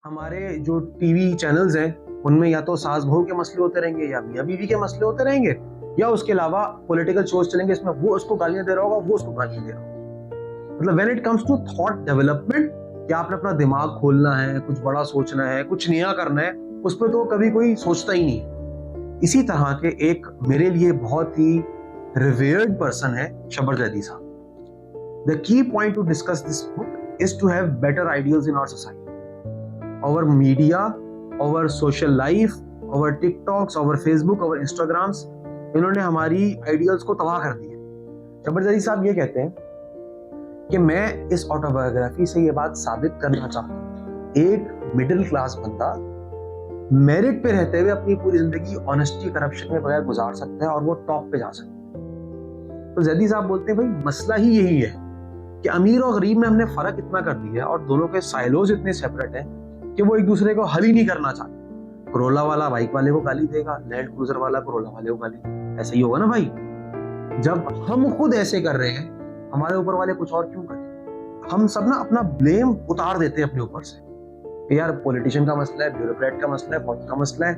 हमारे जो TV channels हैं उनमें या तो सास बहू के मसले होते रहेंगे या मियाँ बीवी के मसले होते रहेंगे या उसके अलावा पॉलिटिकल शोज चलेंगे इसमें वो उसको गालियां दे रहा होगा वो उसको गालियां दे रहा होगा। मतलब when it comes to thought development कि आपने अपना दिमाग खोलना है, कुछ बड़ा सोचना है, कुछ नया करना है, उस पर तो कभी कोई सोचता ही नहीं है। इसी तरह के एक मेरे लिए बहुत ही रिवेयर्ड पर्सन है Shabbar Zaidi sahab. The key point to discuss this book is to have better ideals in our society, our media, our social life, our TikToks, our Facebook, our Instagrams, इन्होंने हमारी आइडियल्स को तबाह कर दिया। शब्बर जैदी साहब ये कहते हैं कि मैं इस ऑटोबायोग्राफी से ये बात साबित करना चाहता हूँ, एक मिडिल क्लास बंदा मेरिट पे रहते हुए अपनी पूरी जिंदगी ऑनेस्टी करप्शन के बगैर गुजार सकता है और वो टॉप पे जा सकता है। तो जैदी साहब बोलते हैं भाई मसला ही यही है कि अमीर और गरीब में हमने फर्क इतना कर दिया है और दोनों के साइलोज इतने सेपरेट हैं कि वो एक दूसरे को हल ही नहीं करना चाहते। करोला वाला बाइक वाले को गाली देगा, लैंड क्रूजर वाला करोला वाले को गाली देगा। ऐसा ही होगा ना भाई। जब हम खुद ऐसे कर रहे हैं, हमारे ऊपर वाले कुछ और क्यों करें? हम सब ना अपना ब्लेम उतार देते हैं अपने ऊपर से। यार पॉलिटिशियन का मसला है, ब्यूरोक्रेट का मसला है, फौज का मसला है,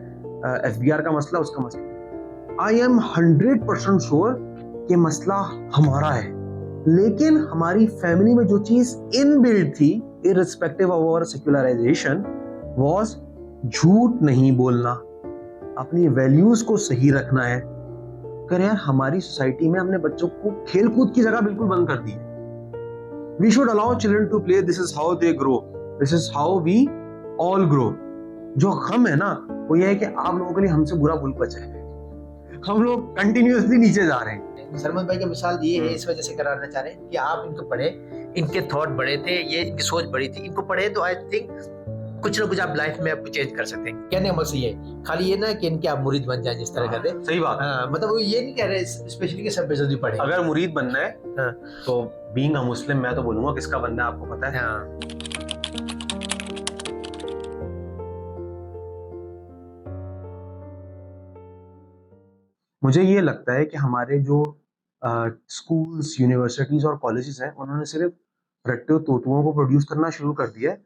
एफबीआर का मसला, उसका मसला है। आई एम 100% श्योर कि मसला हमारा है, लेकिन हमारी फैमिली में जो चीज इनबिल्ट थी irrespective of our secularization was झूठ नहीं बोलना, अपनी वैल्यूज को सही रखना है। कर यार हमारी सोसाइटी में हमने बच्चों को खेल कूद की जगह बिल्कुल बंद कर दी है। We should allow children to play, this is how they grow, this is how we all grow। जो हम है ना वो ये है कि आप लोगों के लिए हमसे बुरा भूल बचा है, हम लोग कंटिन्यूअसली नीचे जा रहे हैं। सरमद भाई का मिसाल ये है, इस वजह से कराना चाह रहे हैं कि आप इनको पढ़े, इनके थॉट बड़े थे, ये इनकी सोच बड़ी थी, इनको पढ़े तो आई थिंक कुछ ना कुछ आप लाइफ में आपको चेंज कर सकते हैं। कहने का मकसद ये खाली ये ना कि इनके आप मुरीद बन जाए जिस तरह का। सही बात। मतलब वो ये नहीं कह रहे स्पेशली कि सब बेजती पढ़े। अगर मुरीद बनना है तो बीइंग अ मुस्लिम मैं तो बोलूंगा किसका बनना है आपको पता है। मुझे ये लगता है कि हमारे जो स्कूल्स, यूनिवर्सिटीज और कॉलेजेस हैं उन्होंने सिर्फ रट्टे तोतुओं को प्रोड्यूस करना शुरू कर दिया है।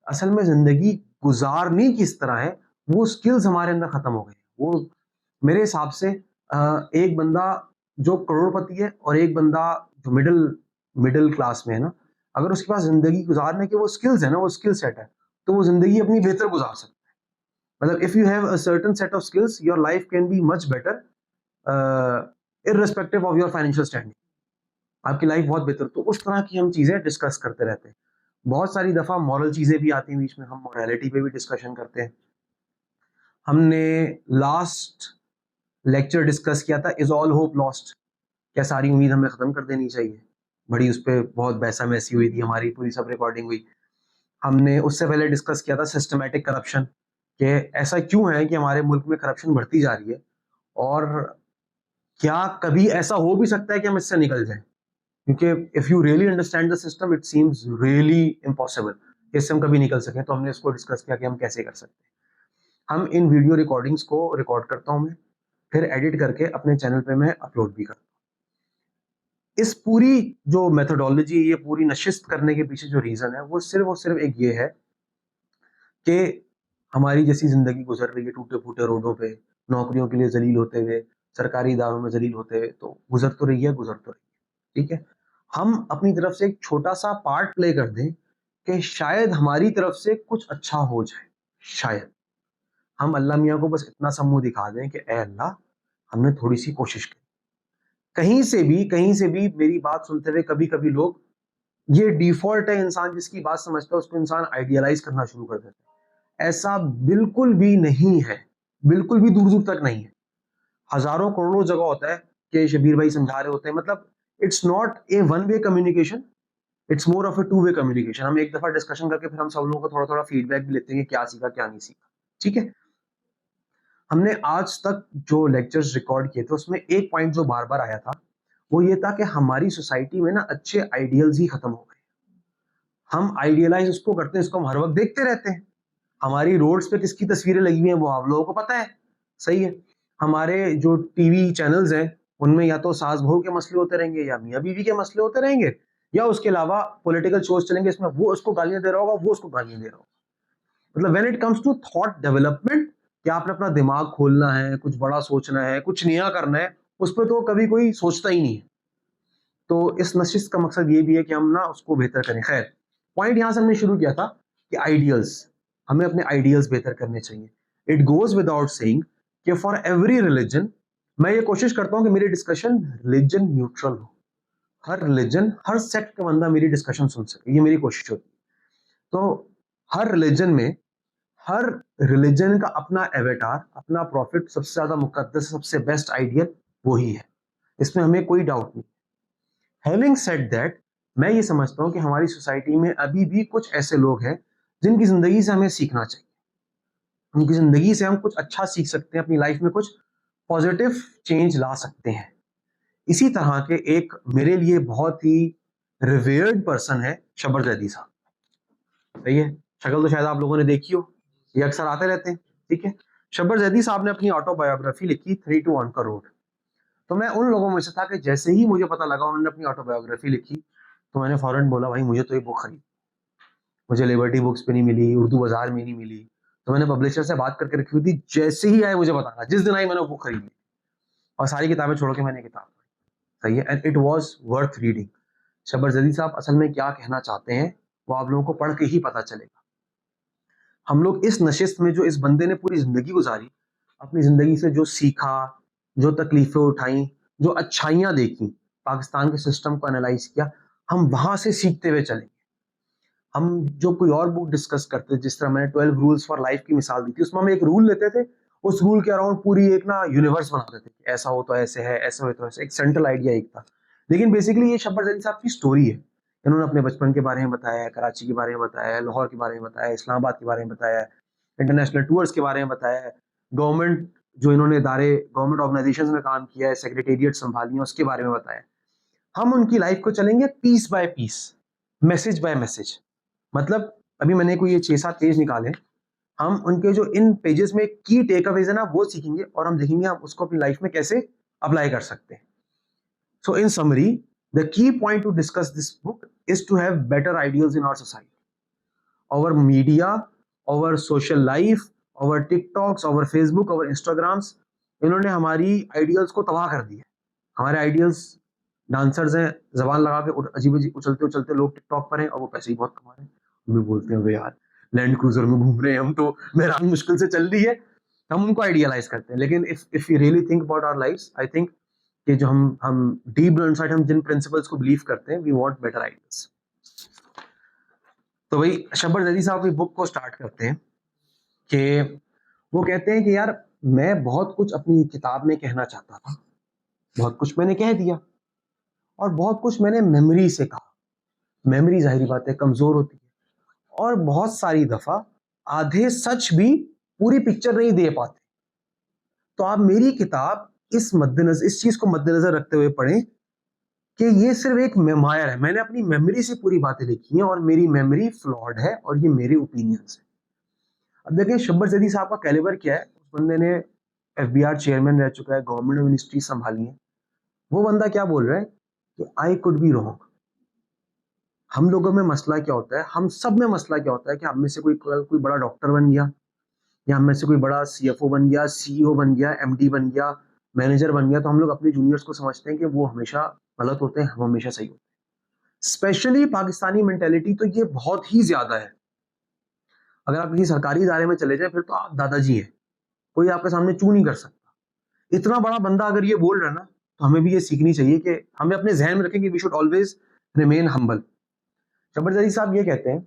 असल में जिंदगी गुजारनी किस तरह है वो स्किल्स हमारे अंदर खत्म हो गए। वो मेरे हिसाब से एक बंदा जो करोड़पति है और एक बंदा जो मिडिल क्लास में है ना, अगर उसके पास जिंदगी गुजारने के वो स्किल्स है ना, वो स्किल सेट है, तो वो जिंदगी अपनी बेहतर गुजार सकता है। मतलब if you have a certain set of skills your life can be much better irrespective of your financial standing. आपकी लाइफ बहुत बेहतर। तो उस तरह की हम चीजें डिस्कस करते रहते हैं। बहुत सारी दफा मॉरल चीजें भी आती हैं बीच में, हम मॉरलिटी पे भी डिस्कशन करते हैं। हमने लास्ट लेक्चर डिस्कस किया था इज ऑल होप लॉस्ट, क्या सारी उम्मीद हमें खत्म कर देनी चाहिए। बड़ी उस पर बहुत बहसा महसी हुई थी, हमारी पूरी सब रिकॉर्डिंग हुई। हमने उससे पहले डिस्कस किया था सिस्टमैटिक करप्शन, कि ऐसा क्यों है कि हमारे मुल्क में करप्शन बढ़ती जा रही है और क्या कभी ऐसा हो भी सकता है कि हम इससे निकल जाएं। क्योंकि if you really understand the system it seems really impossible कि इससे हम कभी निकल सकें। तो हमने इसको डिस्कस किया कि हम कैसे कर सकते हैं। हम इन वीडियो रिकॉर्डिंग्स को रिकॉर्ड करता हूं मैं, फिर एडिट करके अपने चैनल पे मैं अपलोड भी करता हूं। इस पूरी जो मेथोडोलॉजी, ये पूरी नशिस्त करने के पीछे जो रीजन है वो सिर्फ एक ये है कि हमारी जैसी जिंदगी गुजर रही है टूटे फूटे रोडों पे, नौकरियों के लिए जलील होते हुए, सरकारी इदारों में जलील होते हुए, तो गुजर तो रही है। ठीक है, हम अपनी तरफ से एक छोटा सा पार्ट प्ले कर दें कि शायद हमारी तरफ से कुछ अच्छा हो जाए। शायद हम अल्लाह मियाँ को बस इतना सा मुंह दिखा दें कि ए अल्लाह हमने थोड़ी सी कोशिश की। कहीं से भी मेरी बात सुनते हुए कभी कभी लोग, ये डिफॉल्ट है, इंसान जिसकी बात समझता है उसको इंसान आइडियलाइज करना शुरू कर देता है। ऐसा बिल्कुल भी नहीं है, बिल्कुल भी दूर दूर तक नहीं है। हजारों करोड़ों जगह होता है कि शबीर भाई समझा रहे होते हैं, मतलब it's not a one way communication, it's more of A two way communication. हम एक दफा डिस्कशन करके फिर हम सब लोगों को थोड़ा थोड़ा फीडबैक भी लेते हैं कि क्या सीखा क्या नहीं सीखा। ठीक है, हमने आज तक जो लेक्चर्स रिकॉर्ड किए थे उसमें एक पॉइंट जो बार बार आया था वो ये था कि हमारी सोसाइटी में ना अच्छे आइडियल्स ही खत्म हो गए। हम आइडियलाइज उसको करते हैं, इसको हम हर वक्त देखते रहते हैं। हमारी रोड्स पे किसकी तस्वीरें लगी हुई हैं वो आप लोगों को पता है, सही है। हमारे जो टीवी चैनल्स हैं उनमें या तो सास बहू के मसले होते रहेंगे या मियाँ बीवी के मसले होते रहेंगे या उसके अलावा पॉलिटिकल शोज चलेंगे इसमें वो उसको गालियां दे रहा होगा वो उसको गालियां दे रहा होगा। मतलब when it comes to thought development, कि आपने अपना दिमाग खोलना है, कुछ बड़ा सोचना है, कुछ नया करना है, उस पर तो कभी कोई सोचता ही नहीं है। तो इस नशिस्त का मकसद ये भी है कि हम ना उसको बेहतर करें। खैर, पॉइंट यहाँ से हमने शुरू किया था कि आइडियल्स, हमें अपने आइडियल्स बेहतर करने चाहिए। इट गोज विदाउट सेइंग कि फॉर एवरी रिलीजन, मैं ये कोशिश करता हूँ कि मेरी डिस्कशन रिलीजन न्यूट्रल हो। हर रिलीजन, हर सेक्ट का बंदा मेरी डिस्कशन सुन सके, ये मेरी कोशिश होती है। तो हर रिलीजन में, हर रिलीजन का अपना एवेटार, अपना प्रॉफिट, सबसे ज्यादा मुकद्दस, सबसे बेस्ट आइडियल वही है, इसमें हमें कोई डाउट नहीं। हैविंग सेड दैट, मैं ये समझता हूँ कि हमारी सोसाइटी में अभी भी कुछ ऐसे लोग हैं जिनकी जिंदगी से हमें सीखना चाहिए। उनकी जिंदगी से हम कुछ अच्छा सीख सकते हैं, अपनी लाइफ में कुछ पॉजिटिव चेंज ला सकते हैं। इसी तरह के एक मेरे लिए बहुत ही रिवेयर्ड पर्सन है शब्बर जैदी साहब। सही है, शक्ल तो शायद आप लोगों ने देखी हो, ये अक्सर आते रहते हैं। ठीक है, शब्बर जैदी साहब ने अपनी ऑटोबायोग्राफी लिखी 3 to 1 करोड़। तो मैं उन लोगों में से था कि जैसे ही मुझे पता लगा उन्होंने अपनी ऑटोबायोग्राफी लिखी, तो मैंने फौरन बोला भाई मुझे तो ये बुक खरीद। मुझे लिबर्टी बुक्स पे नहीं मिली, उर्दू बाजार में नहीं मिली, तो मैंने पब्लिशर से बात करके रखी हुई थी, जैसे ही आए मुझे बताना, जिस दिन आई मैंने वो बुक खरीद ली और सारी किताबें छोड़ के मैंने किताब पढ़ी। सही है, and it was worth reading. Shabbar Zaidi साहब असल में क्या कहना चाहते हैं वो आप लोगों को पढ़ के ही पता चलेगा। हम लोग इस नशिस्त में, जो इस बंदे ने पूरी जिंदगी गुजारी, अपनी जिंदगी से जो सीखा, जो तकलीफें उठाई, जो अच्छाइयां देखी, पाकिस्तान के सिस्टम को एनालाइज किया, हम वहां से सीखते हुए चलेंगे। हम जो कोई और बुक डिस्कस करते, जिस तरह मैंने 12 रूल्स फॉर लाइफ की मिसाल दी थी, उसमें हम एक रूल लेते थे, उस रूल के अराउंड पूरी एक ना यूनिवर्स बनाते थे कि ऐसा हो तो ऐसे है, ऐसा हो तो ऐसे, एक सेंट्रल आइडिया एक था। लेकिन बेसिकली ये शब्बर जैदी साहब की स्टोरी है। इन्होंने अपने बचपन के बारे में बताया है, कराची के बारे में बताया है, लाहौर के बारे में बताया है, इस्लामाबाद के बारे में बताया है, इंटरनेशनल टूर्स के बारे में बताया है, गवर्नमेंट जो इन्होंने इदारे, गवर्नमेंट ऑर्गेनाइजेशंस में काम किया है, सेक्रेटेरिएट संभाली है, उसके बारे में बताया। हम उनकी लाइफ को चलेंगे piece by piece, message by message. मतलब अभी मैंने कोई ये 6-7 पेज निकाले, हम उनके जो इन पेजेस में की टेक अवेज है ना, वो सीखेंगे और हम देखेंगे हम उसको अपनी लाइफ में कैसे अप्लाई कर सकते हैं। So in summary, the key point to discuss this book is to have better ideas in our society, our media, our social life, our TikToks, our Facebook, our Instagrams, इन्होंने हमारी ideals को तबाह कर दिया। हमारे आइडियल्स डांसर्स हैं, जबान लगा के अजीब अजीब उछलते उछलते लोग टिकटॉक पर हैं और वो पैसे ही बहुत कमा रहे हैं। हमें बोलते हैं यार लैंड क्रूजर में घूम रहे हैं हम, तो मेहरान मुश्किल से चल रही है, हम उनको आइडियलाइज करते हैं। लेकिन if you really think about our lifes, I think कि जो हम डीप डाउन इनसाइड हम जिन प्रिंसिपल्स को बिलीव करते हैं, वी वांट बेटर आइडियल्स। तो भाई शब्बर जैदी साहब की बुक को स्टार्ट करते हैं कि वो कहते हैं कि यार मैं बहुत कुछ अपनी किताब में कहना चाहता था, बहुत कुछ मैंने कह दिया और बहुत कुछ मैंने मेमोरी से कहा। मेमोरी जाहिर बात है कमजोर होती है और बहुत सारी दफा आधे सच भी पूरी पिक्चर नहीं दे पाते। तो आप मेरी किताब इस चीज को मद्देनजर रखते हुए पढ़ें कि ये सिर्फ एक मेमोयर है, मैंने अपनी मेमोरी से पूरी बातें लिखी हैं और मेरी मेमोरी फ्लॉड है और ये मेरे ओपिनियंस है। अब देखें शब्बर जैदी साहब का कैलिबर क्या है। उस बंदे ने एफबीआर चेयरमैन रह चुका है, गवर्नमेंट मिनिस्ट्री संभाली है। वो बंदा क्या बोल रहा है कि आई कुड बी रॉन्ग। हम लोगों में मसला क्या होता है, हम सब में मसला क्या होता है कि हम में से कोई बड़ा डॉक्टर बन गया, या हम में से कोई बड़ा सीएफओ बन गया, सीईओ बन गया, एमडी बन गया, मैनेजर बन गया, तो हम लोग अपने जूनियर्स को समझते हैं कि वो हमेशा गलत होते हैं, हम हमेशा सही होते हैं। स्पेशली पाकिस्तानी मेंटेलिटी तो ये बहुत ही ज्यादा है। अगर आप किसी सरकारी इदारे में चले जाए फिर तो आप दादाजी हैं, कोई आपके सामने चू नहीं कर सकता। इतना बड़ा बंदा अगर ये बोल रहा है ना, तो हमें भी ये सीखनी चाहिए कि हमें अपने जहन में रखें कि we should always remain humble. Shabbar Zaidi sahab ये कहते हैं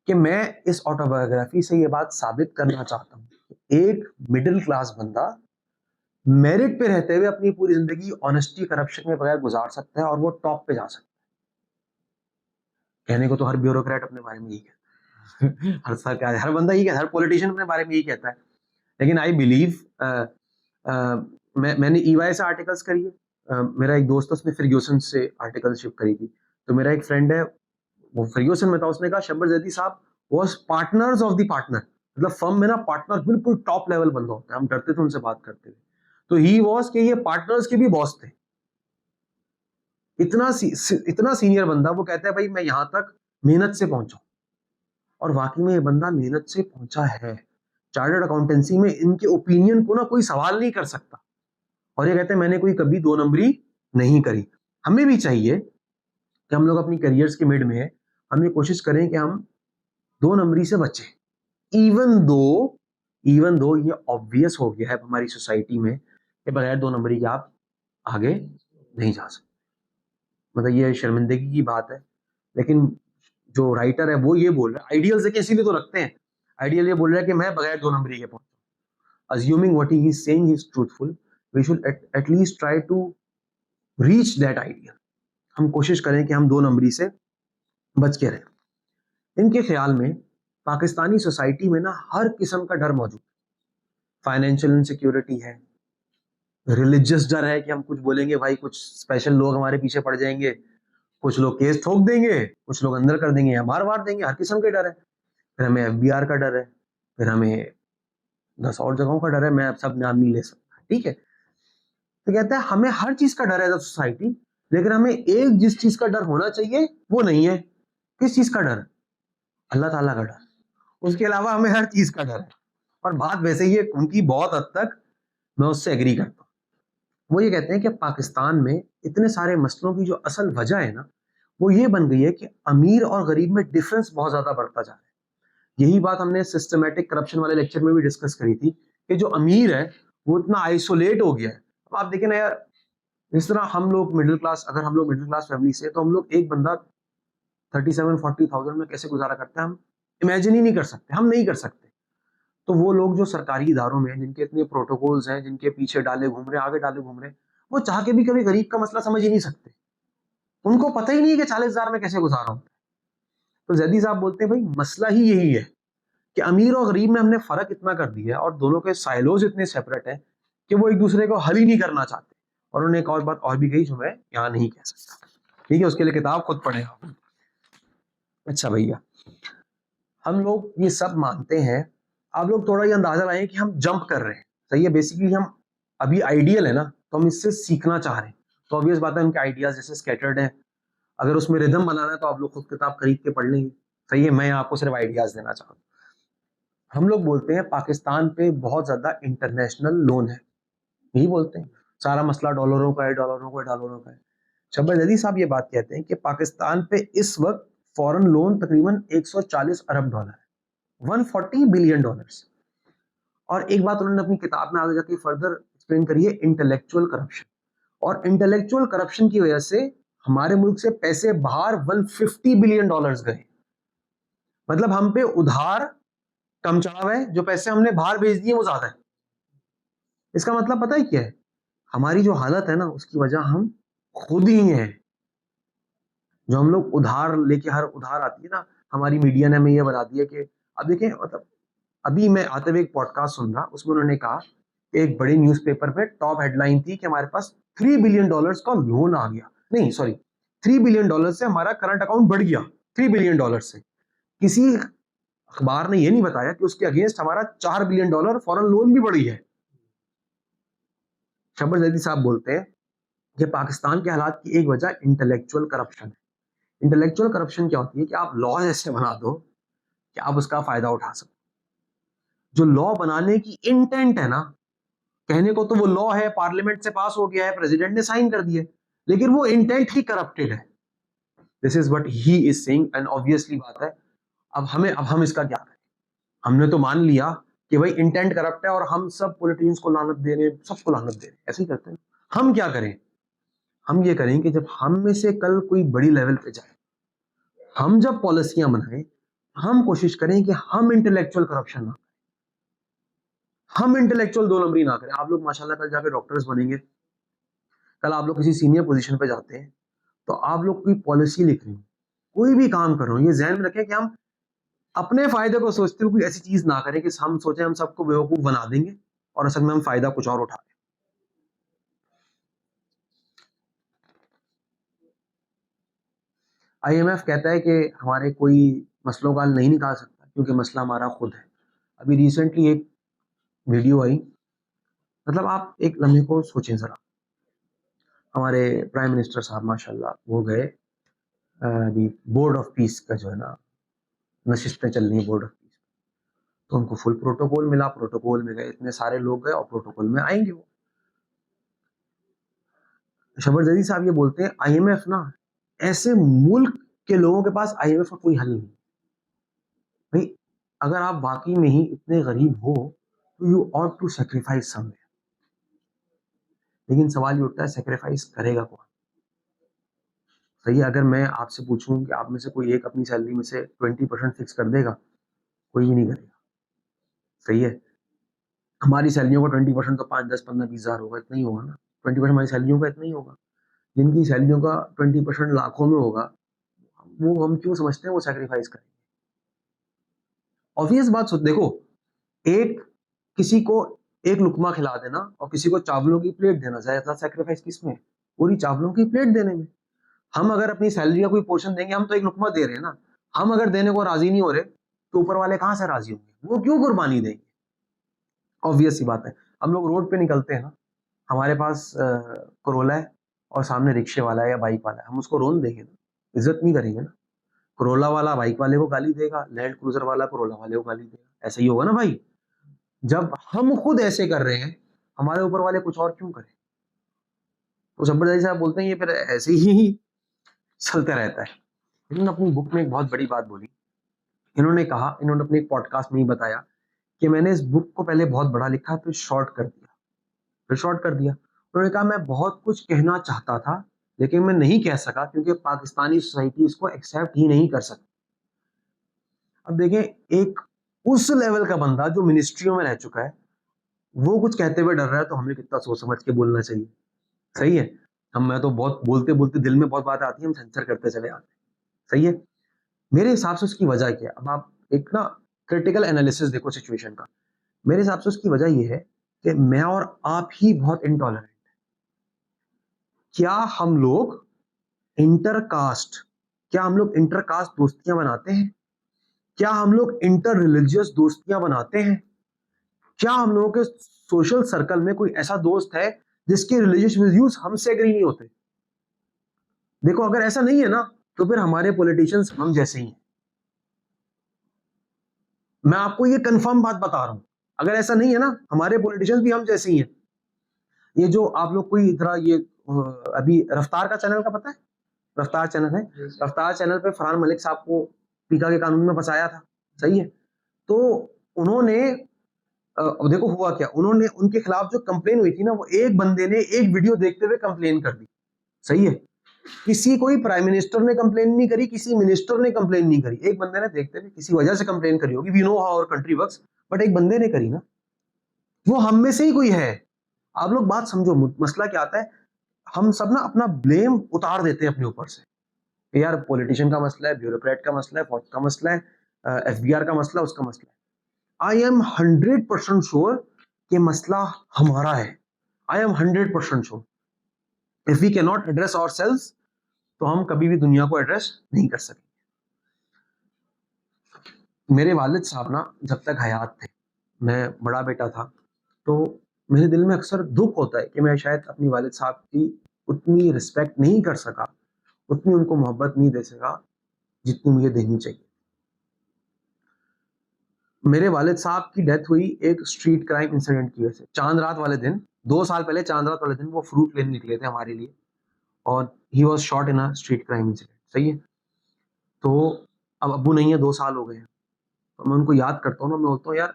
कि मैं इस ऑटोबायोग्राफी से ये बात साबित करना चाहता हूँ कि एक मिडिल क्लास बंदा मेरिट पे रहते हुए अपनी पूरी जिंदगी ऑनेस्टी करप्शन के बगैर गुजार सकता है और वो टॉप पे जा सकता है। कहने को तो हर ब्यूरोक्रेट अपने बारे में यही कहता है हर सरकार, हर बंदा यही कहता है, हर पॉलिटिशियन अपने बारे में यही कहता है। लेकिन आई बिलीव, मैंने ईवाई से आर्टिकल्स करी है, मेरा एक दोस्त उसने फर्ग्यूसन से आर्टिकलशिप करी थी, तो मेरा एक फ्रेंड है वो फर्ग्यूसन में था, उसने कहा शब्बर जैदी साहब was partners of the partner. मतलब फर्म में ना पार्टनर बिल्कुल टॉप लेवल बंदा होता है, हम डरते थे उनसे बात करते हुए। तो ही वाज कि ये पार्टनर्स के भी बॉस थे, इतना सीनियर बंदा। वो कहता है भाई मैं यहां तक मेहनत से पहुंचा और वाकई में ये बंदा मेहनत से पहुंचा है। चार्टर्ड अकाउंटेंसी में इनके ओपिनियन को ना कोई सवाल नहीं कर सकता, और ये कहते हैं मैंने कोई कभी 2 नंबरी नहीं करी। हमें भी चाहिए कि हम लोग अपनी करियर्स के मिड में हम ये कोशिश करें कि हम 2 नंबरी से बचें, इवन दो ये ऑब्वियस हो गया है हमारी सोसाइटी में कि बगैर 2 नंबरी के आप आगे नहीं जा सकते। मतलब ये शर्मिंदगी की बात है, लेकिन जो राइटर है वो ये बोल रहा है, आइडियल देखिए इसीलिए तो रखते हैं, आइडियल ये बोल रहा है कि मैं बगैर 2 नंबरी के पहुंचूं। assuming what he is saying is truthful, we should at least try to reach that ideal। हम कोशिश करें कि हम 2 नंबरी से बच के रहें। इनके ख्याल में पाकिस्तानी सोसाइटी में ना हर किस्म का डर मौजूद है। फाइनेंशियल इनसिक्योरिटी है, रिलीजियस डर है कि हम कुछ बोलेंगे भाई कुछ स्पेशल लोग हमारे पीछे पड़ जाएंगे, कुछ लोग केस ठोक देंगे, कुछ लोग अंदर कर देंगे या मार देंगे, हर किस्म के डर है। फिर हमें एफबीआर का डर है, फिर हमें 10 और जगहों का डर है, मैं अब सब नाम नहीं ले सकता, ठीक है। तो कहता है हमें हर चीज का डर है एज सोसाइटी, लेकिन हमें एक जिस चीज का डर होना चाहिए वो नहीं है। किस चीज का डर? अल्लाह ताला का डर। उसके अलावा हमें हर चीज का डर है। और बात वैसे ही है उनकी, बहुत हद तक मैं उससे एग्री करता हूँ। वो ये कहते हैं कि पाकिस्तान में इतने सारे मसलों की जो असल वजह है ना, वो ये बन गई है कि अमीर और गरीब में डिफरेंस बहुत ज्यादा बढ़ता जा रहा है। यही बात हमने सिस्टमैटिक करप्शन वाले लेक्चर में भी डिस्कस करी थी कि जो अमीर है वो इतना आइसोलेट हो गया है। अब आप देखें ना यार, जिस तरह हम लोग मिडिल क्लास, अगर हम लोग मिडिल क्लास फैमिली से, तो हम लोग एक बंदा 37-40,000 में कैसे गुजारा करता है हम इमेजिन ही नहीं कर सकते, हम नहीं कर सकते। तो वो लोग जो सरकारी इदारों में, जिनके इतने प्रोटोकॉल्स हैं, जिनके पीछे डाले घूम रहे, आगे डाले घूम रहे, वो चाह के भी कभी गरीब का मसला समझ ही नहीं सकते। उनको पता ही नहीं है कि 40,000 में कैसे गुजारा होता है। तो जैदी साहब बोलते हैं भाई मसला ही यही है कि अमीर और गरीब में हमने फर्क इतना कर दिया है और दोनों के साइलोज इतने सेपरेट हैं कि वो एक दूसरे को हल ही नहीं करना चाहते। और उन्होंने एक और बात और भी कही जो मैं यहाँ नहीं कह सकता, ठीक है, उसके लिए किताब खुद पढ़े आप। अच्छा भैया, हम लोग ये सब मानते हैं, आप लोग थोड़ा ये अंदाजा लाएं कि हम जंप कर रहे हैं, सही है। बेसिकली हम अभी आइडियल है ना, तो हम इससे सीखना चाह रहे हैं। तो ऑब्वियस बात है उनके आइडियाज जैसे स्कैटर्ड है, अगर उसमें रिदम बनाना है तो आप लोग खुद किताब खरीद के पढ़ लेंगे, सही है। मैं आपको सिर्फ आइडियाज देना चाहता हूँ। हम लोग बोलते हैं पाकिस्तान पे बहुत ज्यादा इंटरनेशनल लोन है, यही बोलते हैं, सारा मसला डॉलरों का है, डॉलरों का है। शब्बीर जैदी साहब ये बात कहते हैं कि पाकिस्तान पे इस वक्त फॉरेन लोन तकरीबन 140 अरब डॉलर है, 140 बिलियन डॉलर्स। और एक बात उन्होंने अपनी किताब में आगे जाके फर्दर एक्सप्लेन करी है, इंटेलेक्चुअल करप्शन। और इंटेलेक्चुअल करप्शन की वजह से हमारे मुल्क से पैसे बाहर 150 बिलियन डॉलर्स गए। मतलब हम पे उधार कम चढ़ा हुआ है, जो पैसे हमने बाहर भेज दिए वो ज्यादा है। इसका मतलब पता है क्या है? हमारी जो हालत है ना, उसकी वजह हम खुद ही हैं। जो हम लोग उधार लेके, हर उधार आती है ना, हमारी मीडिया ने हमें ये बता दिया कि अब देखें, मतलब अभी मैं आते हुए एक पॉडकास्ट सुन रहा, उसमें उन्होंने कहा कि एक बड़ी न्यूज़पेपर पे टॉप हेडलाइन थी कि हमारे पास $3 बिलियन का लोन आ गया, नहीं सॉरी, $3 बिलियन से हमारा करंट अकाउंट बढ़ गया, $3 बिलियन से। किसी अखबार ने ये नहीं बताया कि उसके अगेंस्ट हमारा $4 बिलियन फॉरेन लोन भी बढ़ी है। शब्बीर जैदी साहब बोलते हैं कि पाकिस्तान के हालात की एक वजह इंटेलेक्चुअल करप्शन है। इंटेलेक्चुअल करप्शन क्या होती है कि आप लॉ ऐसे बना दो कि आप उसका फायदा उठा सको। जो लॉ बनाने की इंटेंट है ना, कहने को तो वो लॉ है, पार्लियामेंट से पास हो गया है, प्रेसिडेंट ने साइन कर दिया, लेकिन वो इंटेंट ही करप्टेड है। This is what he is saying, and obviously बात है, अब हम इसका क्या करें? हमने तो मान लिया कि भाई इंटेंट करप्ट है और हम सब पॉलिटिशियंस को लानत दे रहे हैं, सबको लानत दे रहे हैं, ऐसे ही करते हैं। हम क्या करें? हम ये करें कि जब हम में से कल कोई बड़ी लेवल पे जाए, हम जब पॉलिसियां बनाएं, हम कोशिश करें कि हम इंटेलेक्चुअल करप्शन ना, हम इंटेलेक्चुअल 2 नंबरी ना करें। आप लोग माशाल्लाह कल जाके डॉक्टर्स बनेंगे, कल आप लोग किसी सीनियर पोजीशन पे जाते हैं, तो आप लोग कोई पॉलिसी लिख रहे हो, कोई भी काम कर रहे हो, ये ध्यान में रखें कि हम अपने फायदे को सोचते हुए कोई ऐसी चीज ना करें कि हम सोचें हम सबको बेवकूफ बना देंगे और असल में हम फायदा कुछ और उठा लें। आईएमएफ कहता है कि हमारे कोई मसलों का हल नहीं निकाल सकता क्योंकि मसला हमारा खुद है। अभी रिसेंटली एक वीडियो आई, मतलब आप एक लम्हे को सोचें जरा, हमारे प्राइम मिनिस्टर साहब माशाल्लाह वो गए अभी बोर्ड ऑफ पीस का जो है ना नशिस्तें चल रही हैं बोर्ड ऑफ पीस, तो उनको फुल प्रोटोकॉल मिला, प्रोटोकॉल में गए, इतने सारे लोग गए और प्रोटोकॉल में आएंगे वो। शबरदस्ती साहब ये बोलते हैं आईएमएफ ना, ऐसे मुल्क के लोगों के पास आईएमएफ का कोई हल नहीं। भाई अगर आप वाकई में ही इतने गरीब हो तो you ought to sacrifice somewhere, लेकिन सवाल ये उठता है सेक्रीफाइस करेगा कौन? सही है, अगर मैं आपसे पूछूं कि आप में से कोई एक अपनी सैलरी में से 20% फिक्स कर देगा, कोई भी नहीं करेगा। सही है, हमारी सैलरियों का 20% तो 5, 10, 15, 20 हज़ार होगा, इतना ही होगा ना। 20% हमारी सैलरियों का इतना ही होगा। जिनकी सैलरियों का 20% लाखों में होगा, वो हम क्यों समझते हैं वो सेक्रीफाइस करेंगे? ऑब्वियस बात देखो, एक किसी को एक लुकमा खिला देना और किसी को चावलों की प्लेट देना, ज्यादा सेक्रीफाइस किसमें? पूरी चावलों की प्लेट देने में। हम अगर अपनी सैलरी का कोई पोर्शन देंगे, हम तो एक लुकमा दे रहे हैं ना, हम अगर देने को राजी नहीं हो रहे तो ऊपर वाले कहां से राजी होंगे? वो क्यों कुर्बानी देंगे? ऑब्वियस सी बात है। हम लोग रोड पे निकलते हैं ना, हमारे पास करोला है और सामने रिक्शे वाला है या बाइक वाला है, हम उसको रोन देंगे ना, इज्जत नहीं करेंगे ना। करोला वाला बाइक वाले को गाली देगा, लैंड क्रूजर वाला करोला वाले को गाली देगा, ऐसा ही होगा ना भाई। जब हम खुद ऐसे कर रहे हैं, हमारे ऊपर वाले कुछ और क्यों करें? तो जबरदस्ती साहब बोलते हैं ये फिर ऐसे ही चलता रहता है। इन्होंने अपनी बुक में एक बहुत बड़ी बात बोली। इन्होंने कहा, इन्होंने अपने एक पॉडकास्ट में ही बताया कि मैंने इस बुक को पहले बहुत बड़ा लिखा, फिर शॉर्ट कर दिया, फिर शॉर्ट कर दिया। उन्होंने कहा मैं बहुत कुछ कहना चाहता था लेकिन मैं नहीं कह सका क्योंकि पाकिस्तानी सोसाइटी इसको एक्सेप्ट ही नहीं कर सकती। अब देखें, एक उस लेवल का बंदा जो मिनिस्ट्रियों में रह चुका है, वो कुछ कहते हुए डर रहा है, तो हमें कितना सोच समझ के बोलना चाहिए। सही है, मैं तो बहुत बोलते बोलते दिल में बहुत बात आती है, हम सेंसर करते चले आते हैं। सही है, मेरे हिसाब से उसकी वजह क्या है? अब आप एक ना क्रिटिकल एनालिसिस देखो सिचुएशन का। मेरे हिसाब से उसकी वजह ये है कि मैं और आप ही बहुत इंटॉलरेंट। क्या हम लोग इंटरकास्ट, क्या हम लोग इंटरकास्ट दोस्तियां बनाते हैं? क्या हम लोग इंटर रिलीजियस दोस्तियां बनाते हैं? क्या हम लोगों के सोशल सर्कल में कोई ऐसा दोस्त है जिसके रिलीजियस व्यूज हमसे एग्री नहीं होते? देखो, अगर ऐसा नहीं है ना, तो फिर हमारे पॉलिटिशियंस हम जैसे ही हैं। मैं आपको ये कंफर्म बात बता रहा हूं, अगर ऐसा नहीं है ना, हमारे पॉलिटिशियंस भी हम जैसे ही हैं। ये जो आप लोग कोई इधर ये अभी रफ्तार का चैनल का पता है? रफ्तार चैनल है, रफ्तार चैनल पे फरहान मलिक साहब को पीका के कानून में फंसाया था। सही है, तो उन्होंने अब देखो हुआ क्या, उन्होंने उनके खिलाफ जो कंप्लेन हुई थी ना, वो एक बंदे ने एक वीडियो देखते हुए कंप्लेन कर दी। सही है, किसी कोई प्राइम मिनिस्टर ने कंप्लेन नहीं करी, किसी मिनिस्टर ने कंप्लेन नहीं करी, एक बंदे ने देखते हुए किसी वजह से कंप्लेन करी होगी, we know how our country works, but एक बंदे ने करी ना, वो हम में से ही कोई है। आप लोग बात समझो, मसला क्या आता है, हम सब ना अपना ब्लेम उतार देते हैं अपने ऊपर से, यार पॉलिटिशियन का मसला है, ब्यूरोक्रेट का मसला है, फौज का मसला है, एफबीआर का मसला, उसका मसला है। आई एम 100% श्योर कि मसला हमारा है। I am 100% sure. If we can not address ourselves, तो हम कभी भी दुनिया को एड्रेस नहीं कर सकेंगे। मेरे वालिद साहब ना जब तक हयात थे, मैं बड़ा बेटा था, तो मेरे दिल में अक्सर दुख होता है कि मैं शायद अपनी वालिद साहब की उतनी रिस्पेक्ट नहीं कर सका, उतनी उनको मोहब्बत नहीं दे सका जितनी मुझे देनी चाहिए। मेरे वालिद साहब की डेथ हुई एक स्ट्रीट क्राइम इंसिडेंट की वजह से। चांद रात वाले दिन, 2 साल पहले चांद रात वाले दिन वो फ्रूट लेने निकले थे हमारे लिए, और he was shot in a street crime incident. सही है, तो अब अब्बू नहीं है, 2 साल हो गए हैं, तो मैं उनको याद करता हूँ ना, मैं बोलता हूँ यार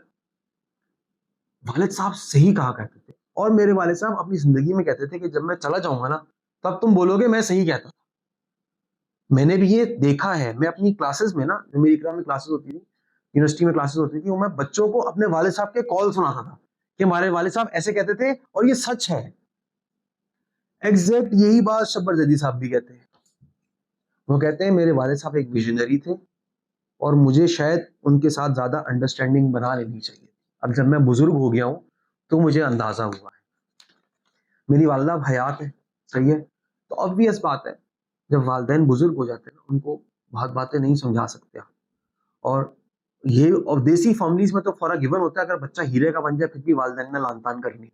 वालिद साहब सही कहा करते थे। और मेरे वालिद साहब अपनी जिंदगी में कहते थे कि जब मैं चला जाऊंगा ना, तब तुम बोलोगे मैं सही कहता था। मैंने भी ये देखा है, मैं अपनी क्लासेस में ना, जो मेरी इकरामी क्लासेस होती थी, यूनिवर्सिटी में क्लासेस होती थी, वो मैं बच्चों को अपने वालिद साहब के कॉल सुनाता था कि हमारे वालिद साहब ऐसे कहते थे, और ये सच है। एग्जैक्ट यही बात शब्बर जदी साहब भी कहते हैं। वो कहते हैं मेरे वालिद साहब एक विजनरी थे और मुझे शायद उनके साथ ज्यादा अंडरस्टैंडिंग बना लेनी चाहिए। अब जब मैं बुजुर्ग हो गया हूँ तो मुझे अंदाजा हुआ है। मेरी वालदा हयात है। सही है, तो ऑब्वियस बात है, जब वालिदैन बुजुर्ग हो जाते हैं ना, उनको बहुत बातें नहीं समझा सकते आप। और ये और देसी फैमिलीज में तो फॉर गिवन होता है, अगर बच्चा हीरे का बन जाए फिर भी वालिदैन ने लान तान करनी है।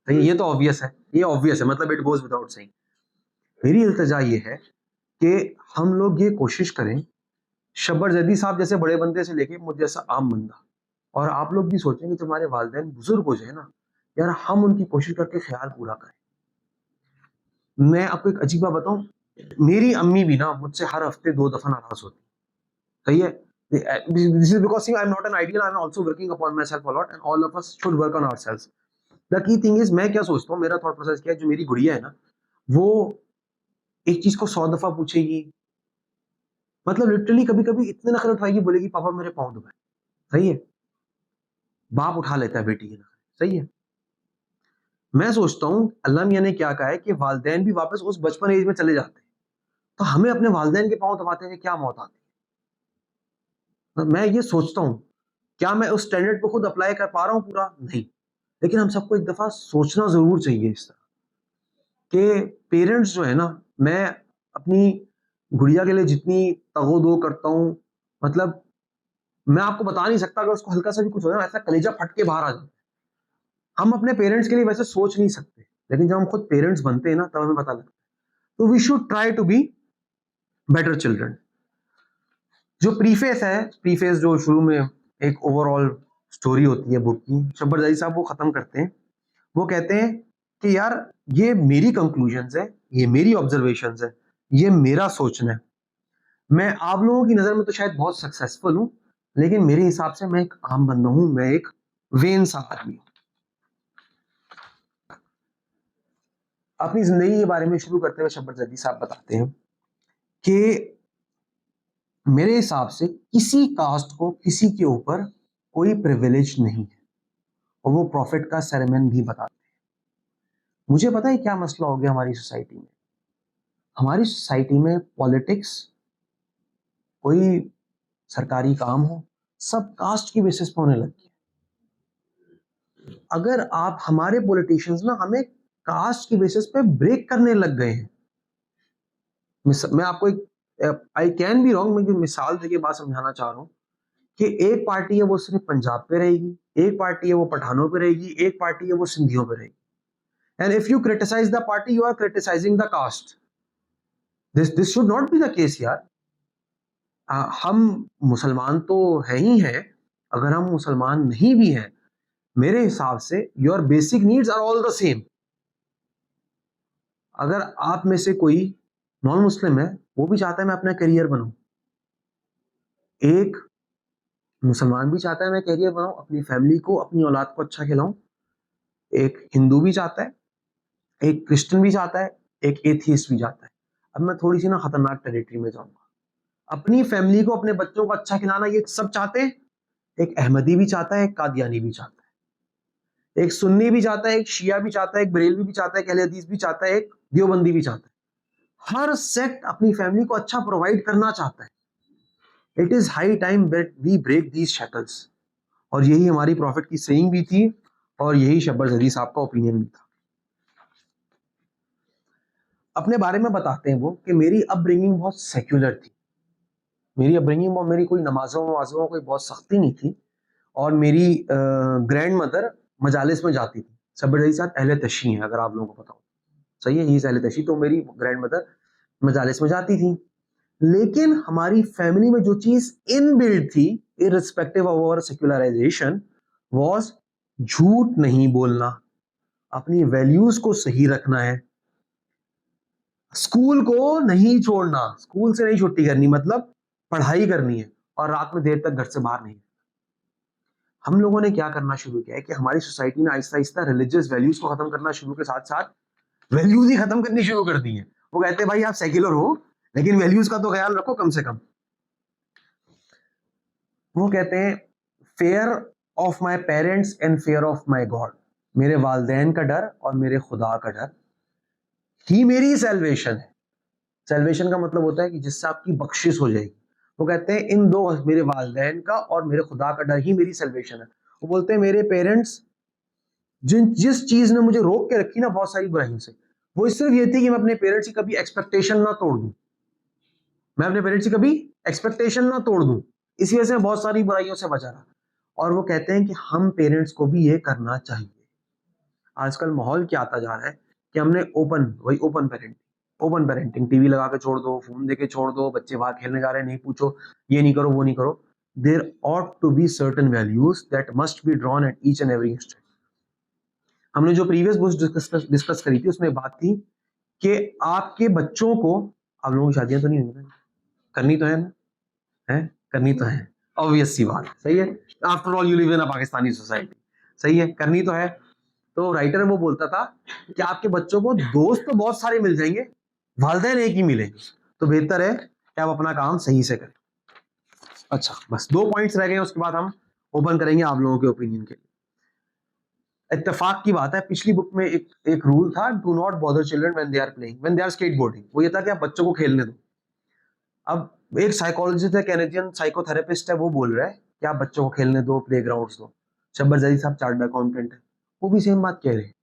तो ये तो ऑब्वियस है, ये ऑब्वियस है, मतलब इट गोज विदाउट सेइंग। मेरी इल्तिजा ये है कि हम लोग ये कोशिश करें शब्बर जैदी साहब जैसे बड़े बंदे से लेके मुझ जैसा आम बंदा, और आप लोग भी सोचें कि तुम्हारे वालिदैन बुजुर्ग हो जाए ना यार, हम उनकी कोशिश करके ख्याल पूरा करें। मैं आपको एक अजीब बात बताऊं, मेरी अम्मी भी ना मुझसे हर हफ्ते 2 दफा नाराज होती, सही है। This is because I am not an ideal, I am also working upon my self a lot and all of us should work on ourselves. The key thing is, मैं क्या सोचता हूँ, मेरा थॉट प्रोसेस क्या है, जो मेरी गुड़िया है ना, वो एक चीज को 100 दफा पूछेगी, मतलब लिटरली कभी कभी इतने नखरे उठाएगी, बोलेगी पापा मेरे पाँव दबाए, सही है। बाप उठा लेता है बेटी के नखरे, सही है। मैं सोचता हूँ अल्लाह मियाँ ने क्या कहा है कि वालिदैन भी वापस उस बचपन एज में चले जाते हैं, तो हमें अपने वालिदैन के पाँव दबाते हैं क्या मौत आती है। मैं ये सोचता हूँ, क्या मैं उस स्टैंडर्ड को खुद अप्लाई कर पा रहा हूँ पूरा? नहीं, लेकिन हम सबको एक दफा सोचना जरूर चाहिए इस तरह कि पेरेंट्स जो है ना, मैं अपनी गुड़िया के लिए जितनी तगो-दो करता हूँ, मतलब मैं आपको बता नहीं सकता, अगर उसको हल्का सा भी कुछ हो ना, ऐसा कलेजा फट के बाहर आ जाता है। हम अपने पेरेंट्स के लिए वैसे सोच नहीं सकते, लेकिन जब हम खुद पेरेंट्स बनते हैं ना, तब हमें पता लगता है। तो we should try to be better children. जो प्रीफेस है, प्रीफेस जो शुरू में एक ओवरऑल स्टोरी होती है बुक की, शब्बर जादी साहब वो खत्म करते हैं। वो कहते हैं कि यार ये मेरी कंक्लूजन्स है, ये मेरी ऑब्जर्वेशंस है, ये मेरा सोचना है। मैं आप लोगों की नजर में तो शायद बहुत सक्सेसफुल हूं, लेकिन मेरे हिसाब से मैं एक आम बंदा हूं, मैं एक वेन सा आदमी हूं। अपनी जिंदगी के बारे में शुरू करते हुए शब्बर जदी साहब बताते हैं कि मेरे हिसाब से किसी कास्ट को किसी के ऊपर कोई प्रिविलेज नहीं है, और वो प्रॉफिट का सेरेमन भी बताते हैं। मुझे पता है क्या मसला हो गया हमारी सोसाइटी में। हमारी सोसाइटी में पॉलिटिक्स, कोई सरकारी काम हो, सब कास्ट की बेसिस पे होने लग गया। अगर आप हमारे पॉलिटिशियंस ना हमें कास्ट की बेसिस पे ब्रेक करने लग गए हैं। मैं आपको एक, आई कैन बी रॉन्ग, मैं मिसाल देके बात समझाना चाह रहा हूँ कि एक पार्टी है वो सिर्फ पंजाब पे रहेगी, एक पार्टी है वो पठानों पे रहेगी, एक पार्टी है वो सिंधियों पे रहेगी। And if you criticise the party, you are criticising the caste. This should not be the case यार। हम मुसलमान तो है ही हैं, अगर हम मुसलमान नहीं भी हैं, मेरे हिसाब से your basic needs are all the same. अगर आप में से कोई नॉन मुस्लिम है, वो भी चाहता है मैं अपना करियर बनाऊं, एक मुसलमान भी चाहता है मैं करियर बनाऊं, अपनी फैमिली को, अपनी औलाद को अच्छा खिलाऊं, एक हिंदू भी चाहता है, एक क्रिश्चियन भी चाहता है, एक एथियस्ट भी चाहता है। अब मैं थोड़ी सी ना खतरनाक टेरिटरी में जाऊंगा। अपनी फैमिली को, अपने बच्चों को अच्छा खिलाना ये सब चाहते हैं। एक अहमदी भी चाहता है, एक कादियानी भी चाहता है, एक सुन्नी भी चाहता है, एक शिया भी चाहता है, एक बरेलवी भी चाहता है, एक अहले हदीस भी चाहता है, एक देवबंदी भी चाहता है। हर सेक्ट अपनी फैमिली को अच्छा प्रोवाइड करना चाहता है। It is high time that we break these shackles. और यही हमारी प्रॉफिट की सेइंग भी थी, और यही शब्बर जदी साहब का ओपिनियन भी था। अपने बारे में बताते हैं वो कि मेरी अपब्रिंगिंग बहुत सेक्युलर थी। मेरी अपब्रिंगिंग, मेरी कोई नमाजों वमाजों कोई बहुत सख्ती नहीं थी, और मेरी ग्रैंड मदर मजालिस में जाती थी। शब्बर जदी साहब अहले तशी हैं, अगर आप लोगों को पता हो, सही है, ही अहले तशी। तो मेरी ग्रैंड मदर मजालिस में जाती थी। लेकिन हमारी फैमिली में जो चीज इनबिल्ट थी, irrespective of our secularisation, was झूठ नहीं बोलना, अपनी वैल्यूज को सही रखना है, स्कूल को नहीं छोड़ना, स्कूल से नहीं छुट्टी करनी, मतलब पढ़ाई करनी है, और रात में देर तक घर से बाहर नहीं। हम लोगों ने क्या करना शुरू किया है कि हमारी सोसाइटी ने आहिस्ता आहिस्ता रिलीजियस वैल्यूज को खत्म करना शुरू के साथ साथ वैल्यूज ही खत्म करनी शुरू कर दी है। वो कहते हैं भाई आप सेक्युलर हो, लेकिन वैल्यूज का तो ख्याल रखो कम से कम। वो कहते हैं fair of my parents and fair of my God, मेरे वालदैन का डर और मेरे खुदा का डर ही मेरी सेल्वेशन है। सेल्वेशन का मतलब होता है कि जिससे आपकी बख्शिश हो जाएगी। वो कहते हैं इन दो, मेरे वालदैन का और मेरे खुदा का डर ही मेरी सेल्वेशन है। वो बोलते हैं मेरे पेरेंट्स जिस चीज ने मुझे रोक के रखी ना बहुत सारी बुराइयों से, वो सिर्फ ये थी कि मैं अपने पेरेंट्स की कभी एक्सपेक्टेशन ना तोड़ दूं, मैं अपने पेरेंट्स की कभी एक्सपेक्टेशन ना तोड़ दूं, इसी वजह से मैं बहुत सारी बुराइयों से बचा रहा। और वो कहते हैं कि हम पेरेंट्स को भी ये करना चाहिए। आजकल माहौल क्या आता जा रहा है कि हमने वही open parenting, open parenting, TV लगा के छोड़ दो, फोन दे के छोड़ दो, बच्चे बाहर खेलने जा रहे हैं नहीं पूछो, ये नहीं करो वो नहीं करो. There ought to be certain values that must be drawn at each and every instant. हमने जो प्रीवियस बुक्स डिस्कस करी थी उसमें बात थी कि आपके बच्चों को, आप लोगों की शादियां तो नहीं हुई ना, करनी तो है ना, है करनी तो है, ऑब्वियस सी बात, सही है. After all you live in a Pakistani society, सही है, करनी तो है. तो राइटर वो बोलता था कि आपके बच्चों को दोस्त तो बहुत सारे मिल जाएंगे, वालिदैन एक ही मिलेंगे, तो बेहतर है कि आप अपना काम सही से करें. अच्छा, बस 2 पॉइंट्स रह गए, उसके बाद हम ओपन करेंगे आप लोगों के ओपिनियन के लिए. इत्तेफाक की बात है, पिछली बुक में एक रूल था, do not bother children when they are playing, when they are skateboarding. वो ये था कि आप बच्चों को खेलने दो. अब एक साइकोलॉजिस्ट है, कैनेडियन साइकोथेरेपिस्ट है, वो बोल रहा है कि आप बच्चों को खेलने दो, प्लेग्राउंड्स दो. शब्बर जैदी साहब चार्टर्ड अकाउंटेंट है, वो भी सेम बात कह रहे हैं.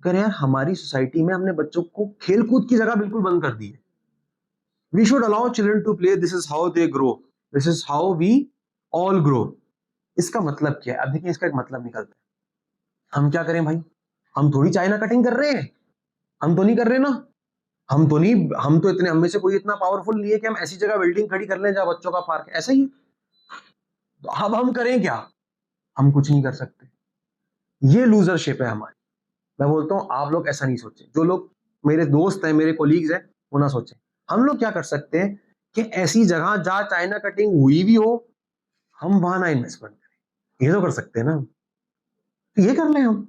कह रहे हैं यार हमारी सोसाइटी में हमने बच्चों को खेल कूद की जगह बिल्कुल बंद कर दी है. We should allow children to play, this is how they grow, this is how we all grow. इसका मतलब क्या है? अब देखिए इसका एक मतलब निकलता है. हम क्या करें भाई, हम थोड़ी चाइना कटिंग कर रहे हैं, हम तो नहीं कर रहे ना, हम तो इतने, हम में से कोई इतना पावरफुल नहीं है कि हम ऐसी जगह बिल्डिंग खड़ी कर लें जहां बच्चों का पार्क, ऐसा ही है. तो अब हम करें क्या? हम कुछ नहीं कर सकते. ये लूजरशिप है हमारी. मैं बोलता हूं आप लोग ऐसा नहीं सोचें, जो लोग मेरे दोस्त हैं, मेरे कोलीग्स हैं, वो ना सोचें. हम लोग क्या कर सकते हैं कि ऐसी जगह जहां चाइना कटिंग हुई भी हो, हम वहां ना इन्वेस्टमेंट करें. ये तो कर सकते हैं ना, ये कर लें हम.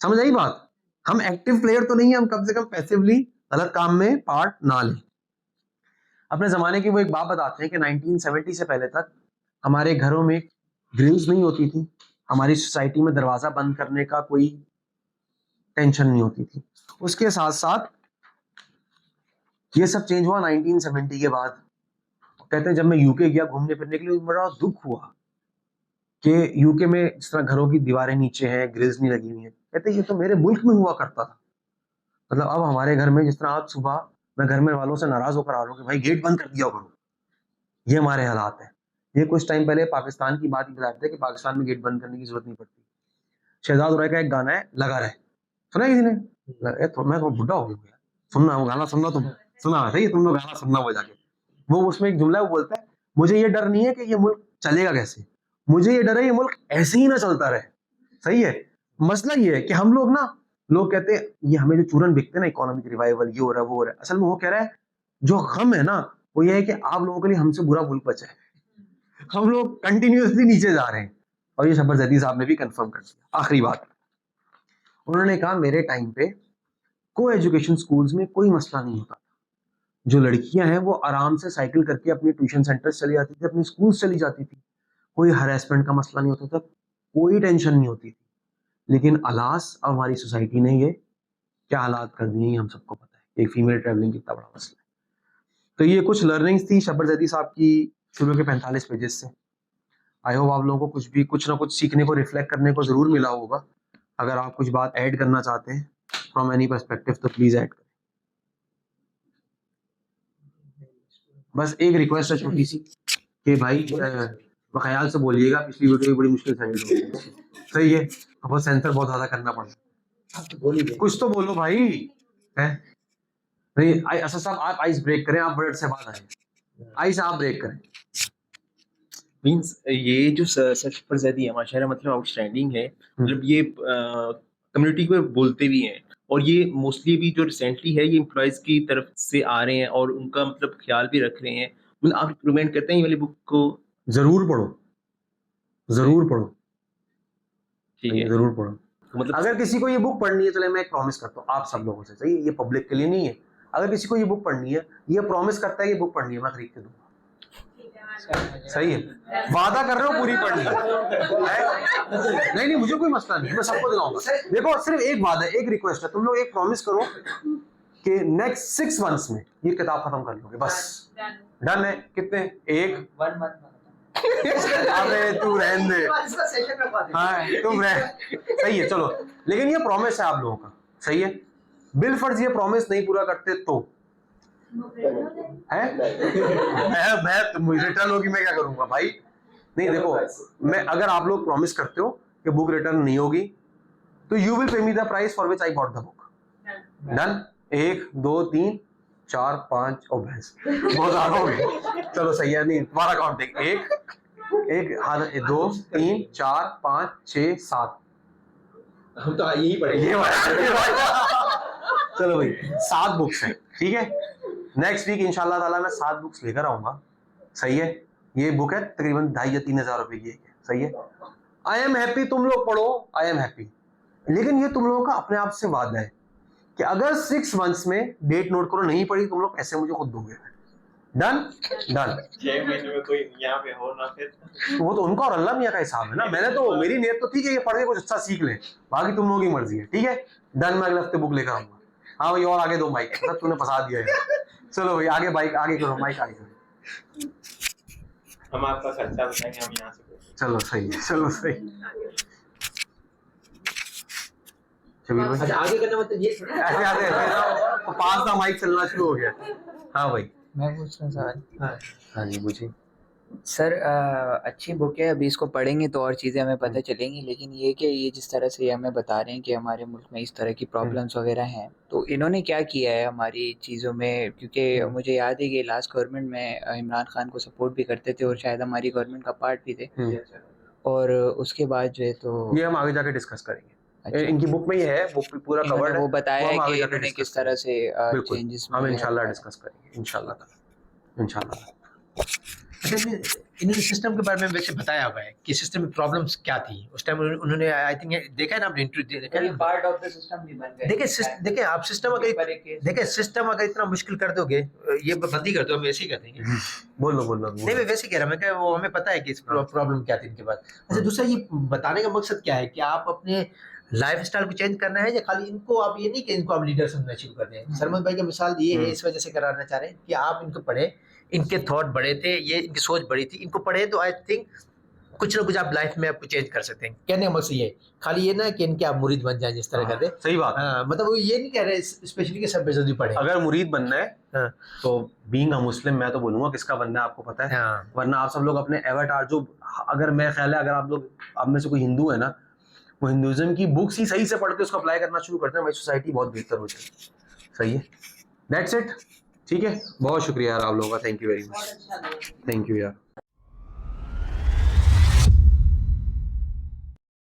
समझ आई बात? हम एक्टिव प्लेयर तो नहीं है, हम कम से कम पैसिवली गलत काम में पार्ट ना लें. अपने जमाने की वो एक बात बताते हैं कि 1970 से पहले तक हमारे घरों में ग्रिल्स नहीं होती थी, हमारी सोसाइटी में दरवाजा बंद करने का कोई टेंशन नहीं होती थी. उसके साथ साथ ये सब चेंज हुआ 1970 के बाद. कहते हैं जब मैं यूके गया घूमने फिरने के लिए, बड़ा दुख हुआ कि यूके में जिस तरह घरों की दीवारें नीचे हैं, ग्रिल्स नहीं लगी हुई हैं. कहते ये तो मेरे मुल्क में हुआ करता था. मतलब अब हमारे घर में, जिस तरह आज सुबह मैं घर में वालों से नाराज होकर आ रहा हूँ कि भाई गेट बंद कर दिया करो, ये हमारे हालात हैं. ये कुछ टाइम पहले पाकिस्तान की बात ही बताते थे कि पाकिस्तान में गेट बंद करने की जरूरत नहीं पड़ती. शहजाद उरैया का एक गाना है लगा रहे, सुना किसी ने? मैं तो बुढ़ा हो गया, सुनना वो गाना, सुनना तुम, सुना सही, तुम लोग गाना सुनना वो जाके. वो उसमें एक जुमला है, वो बोलता है मुझे ये डर नहीं है कि ये मुल्क चलेगा कैसे, मुझे ये डर है ये मुल्क ऐसे ही ना चलता रहे. सही है. मसला ये है कि हम लोग ना, लोग कहते हैं ये हमें जो चूरन बिकते हैं ना, इकोनॉमिक रिवाइवल, ये हो रहा है वो हो रहा है, असल में वो कह रहा है जो गम है ना, वो ये है कि आप लोगों के लिए हमसे बुरा मुल्क बचा है. हम लोग कंटिन्यूअसली नीचे जा रहे हैं. और ये शब्बर जैदी साहब ने भी कंफर्म कर दिया. आखिरी बात, उन्होंने कहा मेरे टाइम पे को एजुकेशन स्कूल्स में कोई मसला नहीं होता. जो लड़कियां हैं वो आराम से साइकिल करके अपने ट्यूशन सेंटर्स चली जाती थी, अपने स्कूल्स चली जाती थी, कोई हरेसमेंट का मसला नहीं होता था, कोई टेंशन नहीं होती थी. लेकिन अलास अब हमारी सोसाइटी ने ये क्या हालात कर दिए हम सबको पता है. एक फीमेल ट्रैवलिंग कितना बड़ा मसला है. तो ये कुछ लर्निंग्स थी शब्बर जैदी साहब की शुरू के 45 पेजेस से. आई होप आप लोगों को कुछ ना कुछ सीखने को, रिफ्लेक्ट करने को जरूर मिला होगा. अगर आप कुछ बात ऐड करना चाहते हैं फ्रॉम एनी पर्सपेक्टिव तो प्लीज ऐड करें. बस एक रिक्वेस्ट है छोटी सी कि भाई ख्याल से बोलिएगा, पिछली वीडियो बड़ी मुश्किल से सही है, अब सेंसर बहुत ज्यादा करना पड़ा. कुछ तो बोलो भाई. है नहीं असद साहब, आप आइस ब्रेक करें, आप वर्ड से बात आए, आइस आप ब्रेक करें. मींस ये जो सच पर ज़्यादा है माशाल्लाह, मतलब आउटस्टैंडिंग है. मतलब ये कम्युनिटी को बोलते भी हैं, और ये मोस्टली भी जो रिसेंटली है ये एम्प्लॉयज की तरफ से आ रहे हैं और उनका मतलब ख्याल भी रख रहे हैं. मतलब आप रिकमेंड करते हैं ये वाली बुक को? जरूर पढ़ो, जरूर पढ़ो. ठीक है, जरूर पढ़ो. मतलब अगर किसी को ये बुक पढ़नी है, चले मैं एक प्रॉमिस करता हूँ आप सब लोगों से, सही, ये पब्लिक के लिए नहीं है, अगर किसी को ये बुक पढ़नी है, ये प्रॉमिस करता है ये बुक पढ़नी है, मैं खरीद के दूंगा. सही है, वादा कर रहे हो पूरी पढ़नी है. नहीं मुझे कोई मसला नहीं, मैं सबको दिलाऊंगा. देखो सिर्फ एक वादा, एक रिक्वेस्ट है, तुम लोग एक प्रॉमिस करो कि नेक्स्ट 6 months में ये किताब खत्म कर लोगे. बस डन है. कितने? एक 1 month. अबे तू रहने दे. हाँ तुम रह, सही है चलो. लेकिन ये प्रॉमिस है आप लोगों का, सही है. बिल फर्ज ये प्रॉमिस नहीं पूरा करते तो है मैं रिटर्न होगी, मैं क्या करूंगा भाई. नहीं देखो, मैं अगर आप लोग प्रॉमिस करते हो कि बुक रिटर्न नहीं होगी तो you will pay me the price for which I bought the book. Done. 1 2 3 4 5 और भैंस बहुत ज्यादा हो गए। चलो सही है, नहीं दोबारा काउंट देख, 1 2 3 4 5 6 7। हम तो यही पढ़ेंगे। ये चलो भाई 7 बुक्स हैं, ठीक है। नेक्स्ट वीक इंशाल्लाह ताला मैं 7 बुक्स लेकर आऊंगा, सही है। ये बुक है तकरीबन 2,500 या 3,000 रुपए की है, सही है। आई एम हैप्पी, तुम लोग पढ़ो, आई एम हैप्पी, लेकिन ये तुम लोगों का अपने आप से वादा है कि अगर 6 मंथ्स में डेट नोट करो नहीं पड़ी, तुम लोग पैसे मुझे खुद दोगे। Done done. 6 महीने में कोई यहाँ पे हो ना फिर वो तो उनका और अल्लाह मियां का हिसाब है ना। मैंने तो, मेरी नीयत तो ठीक है, ये पढ़ के कुछ अच्छा सीख ले, बाकी तुम लोगों की मर्जी है, ठीक है। डन, मैं अगले हफ्ते बुक लेकर आऊंगा। हाँ भाई, और आगे दो माइक, मतलब तूने फंसा दिया है। चलो भाई आगे, बाइक आगे करो, माइक आगे करो। हम आपका खर्चा बताएंगे, हम यहाँ से चलो सही है, चलो सही। शबीर भाई अच्छा आगे करना मतलब ये थोड़ा ऐसे आते हैं तो पास का माइक चलना शुरू हो गया। हाँ भाई, मैं पूछ रहा हूँ सवाल। हाँ जी पूछिए। सर अच्छी बुक है, अभी इसको पढ़ेंगे तो और चीज़ें हमें पता चलेंगी, लेकिन ये कि ये जिस तरह से ये हमें बता रहे हैं कि हमारे मुल्क में इस तरह की प्रॉब्लम्स वगैरह हैं, तो इन्होंने क्या किया है हमारी चीज़ों में? क्योंकि मुझे याद है कि लास्ट गवर्नमेंट में इमरान खान को सपोर्ट भी करते थे और शायद हमारी गवर्नमेंट का पार्ट भी थे, और उसके बाद जो है तो ये हम आगे जाके डिस्कस करेंगे। अच्छा, इनकी बुक में ये है, बुक पे पूरा इन्होंने कवर्ड है, वो बताया हम है आगे कि जाके इन्होंने डिस्कस किस तरह से बिल्कुल चेंजेस हम इंशाल्लाह डिस्कस करेंगे, इंशाल्लाह। अच्छा, इन्होंने सिस्टम के बारे में वैसे बताया हुआ है कि सिस्टम में प्रॉब्लम्स क्या थी उस टाइम। उन्होंने आई थिंक देखा है ना, आपने इंटरव्यू देखा है ना? पार्ट ऑफ द सिस्टम भी बन गए। देखिए आप सिस्टम अगर इतना मुश्किल कर दोगे, ये बंद ही कर दो, हम ऐसे ही कर देंगे। बोलो नहीं मैं वैसे कह रहा हूँ, मैं क्या वो हमें पता है कि प्रॉब्लम क्या थी इनके बाद। अच्छा दूसरा ये बताने का मकसद क्या है कि आप अपने लाइफ स्टाइल को चेंज करना है, या खाली इनको आप ये नहीं कि इनको आप लीडर समझना शुरू कर दें। सरमद भाई का मिसाल ये है, इस वजह से कराना चाह रहे हैं कि आप इनको पढ़े, इनके थॉट बड़े थे, ये इनकी सोच बड़ी थी, इनको पढ़े तो आई थिंक कुछ ना कुछ आप लाइफ में आपको चेंज कर सकते हैं। कहने का मकसद ये है, खाली ये ना कि इनके आप मुरीद बन जाए जिस तरह करते। सही बात। हाँ मतलब वो ये नहीं कह रहे स्पेशली कि सब बेजती पढ़े। अगर मुरीद बनना है हाँ। तो बीइंग अ मुस्लिम मैं तो बोलूंगा किसका बनना है आपको पता है। हाँ। वरना आप सब लोग अपने एवटार जो, अगर मैं ख्याल है अगर आप लोग, आप में से कोई हिंदू है ना, वो हिंदुइज्म की बुक्स ही सही से पढ़ के उसको अप्लाई करना शुरू करते हैं, हमारी सोसाइटी बहुत बेहतर हो जाएगी। सही है, दैट्स इट, ठीक है। बहुत शुक्रिया यार आप लोगों का, thank you very much, thank you यार।